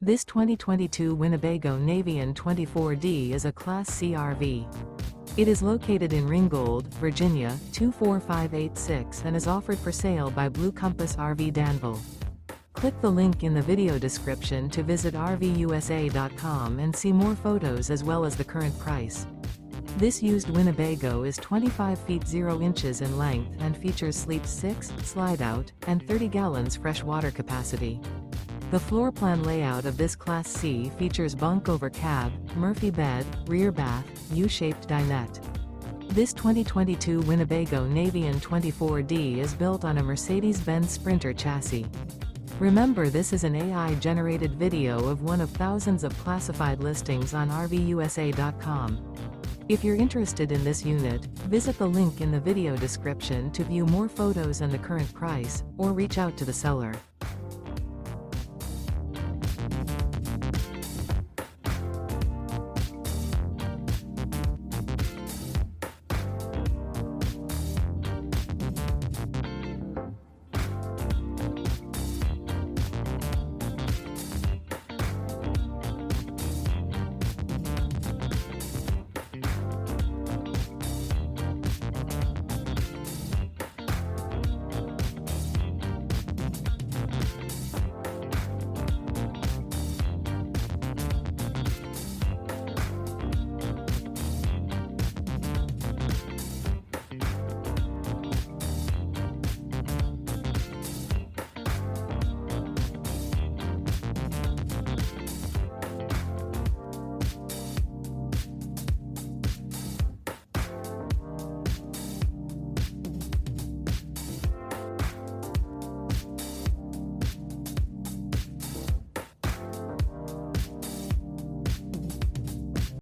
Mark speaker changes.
Speaker 1: This 2022 Winnebago Navion 24D is a Class C RV. It is located in Ringgold, Virginia, 24586 and is offered for sale by Blue Compass RV Danville. Click the link in the video description to visit RVUSA.com and see more photos as well as the current price. This used Winnebago is 25 feet 0 inches in length and features sleep 6, slide-out, and 30 gallons fresh water capacity. The floor plan layout of this Class C features bunk over cab, Murphy bed, rear bath, U-shaped dinette. This 2022 Winnebago Navion 24D is built on a Mercedes-Benz Sprinter chassis. Remember, this is an AI-generated video of one of thousands of classified listings on RVUSA.com. If you're interested in this unit, visit the link in the video description to view more photos and the current price, or reach out to the seller.